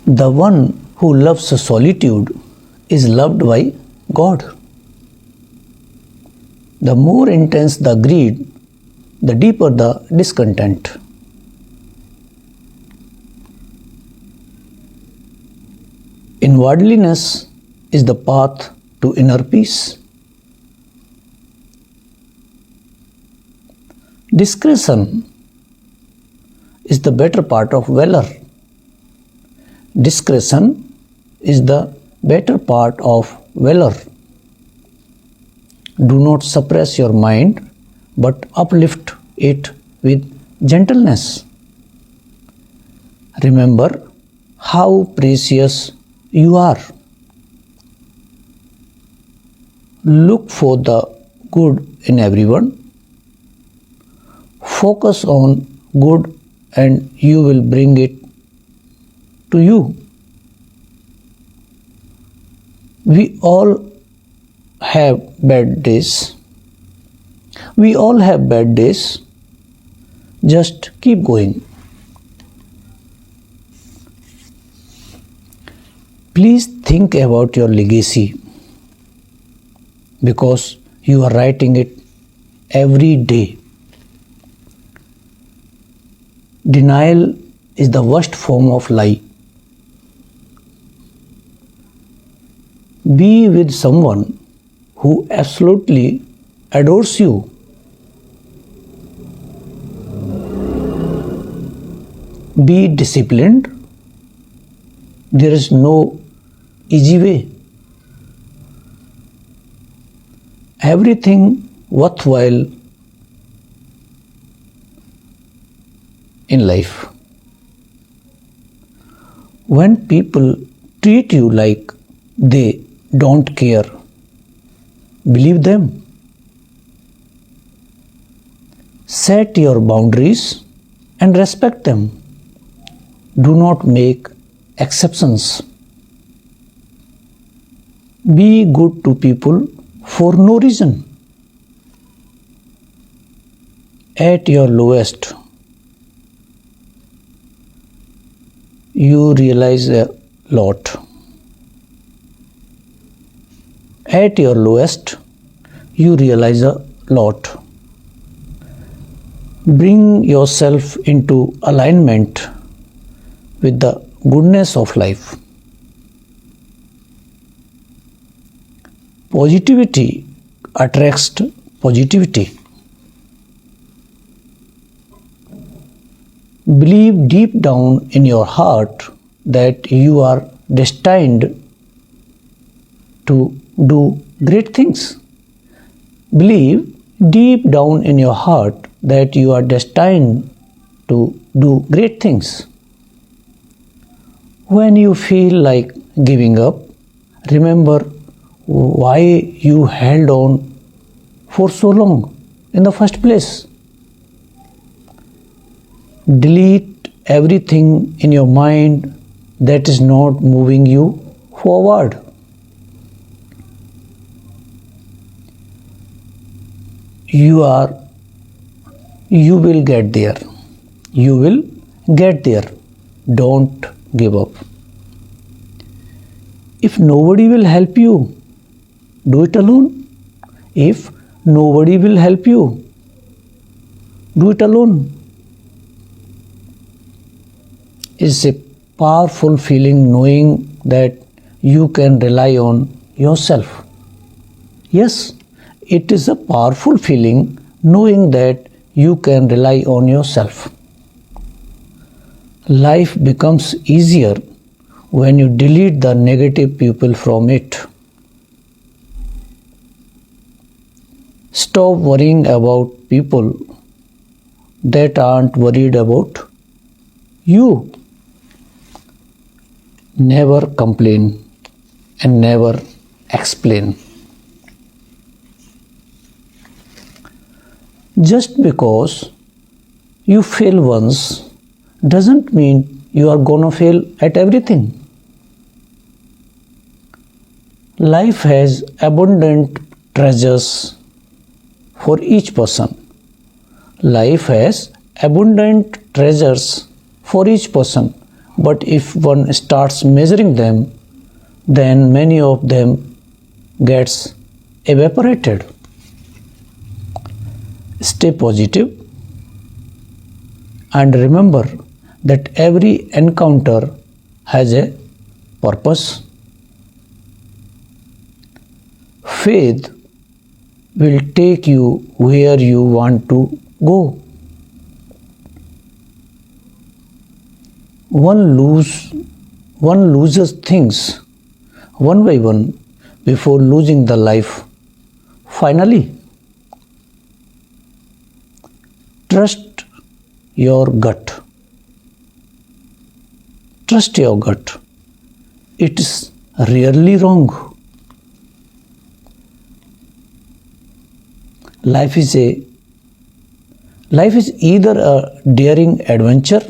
The one who loves solitude is loved by God. The more intense the greed, the deeper the discontent. Inwardliness is the path to inner peace. Discretion is the better part of valor. Discretion is the better part of valor. Do not suppress your mind, but uplift it with gentleness. Remember how precious you are. Look for the good in everyone. Focus on good and you will bring it to you. We all have bad days. We all have bad days. Just keep going. Please think about your legacy because you are writing it every day. Denial is the worst form of lie. Be with someone who absolutely adores you. Be disciplined. There is no easy way. Everything worthwhile in life. When people treat you like they don't care, believe them. Set your boundaries and respect them. Do not make exceptions. Be good to people for no reason. At your lowest, you realize a lot. At your lowest, you realize a lot. Bring yourself into alignment with the goodness of life. Positivity attracts positivity. Believe deep down in your heart that you are destined to do great things. Believe deep down in your heart that you are destined to do great things. When you feel like giving up, remember why you held on for so long in the first place. Delete everything in your mind that is not moving you forward. You will get there. You will get there. Don't give up. If nobody will help you, do it alone. If nobody will help you, do it alone. It's a powerful feeling knowing that you can rely on yourself. Yes, it is a powerful feeling knowing that you can rely on yourself. Life becomes easier when you delete the negative people from it. Stop worrying about people that aren't worried about you. Never complain and never explain. Just because you fail once doesn't mean you are gonna fail at everything. Life has abundant treasures for each person. Life has abundant treasures for each person. But if one starts measuring them, then many of them gets evaporated. Stay positive and remember that every encounter has a purpose. Faith will take you where you want to go. One loses things one by one before losing the life finally. Trust your gut. Trust your gut. It is rarely wrong. Life is either a daring adventure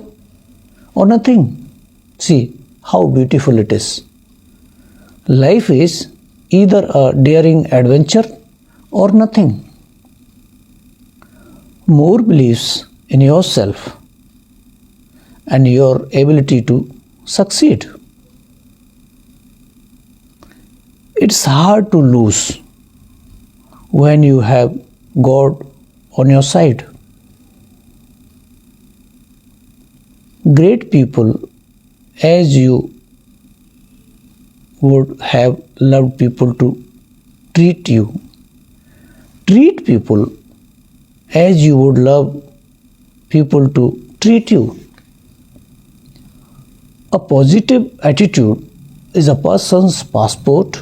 or nothing. See how beautiful it is. Life is either a daring adventure or nothing. More beliefs in yourself and your ability to succeed. It's hard to lose when you have God on your side. Great people as you would have loved people to treat you. Treat people as you would love people to treat you. A positive attitude is a person's passport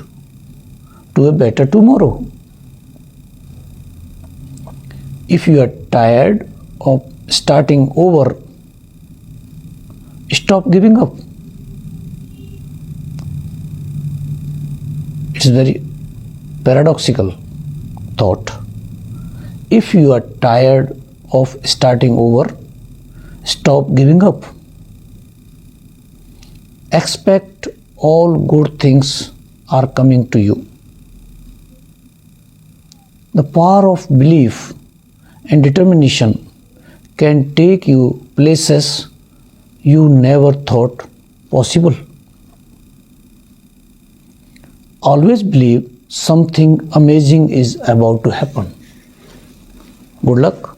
to a better tomorrow. If you are tired of starting over, stop giving up. It's a very paradoxical thought. If you are tired of starting over, stop giving up. Expect all good things are coming to you. The power of belief and determination can take you places you never thought possible. Always believe something amazing is about to happen. Good luck.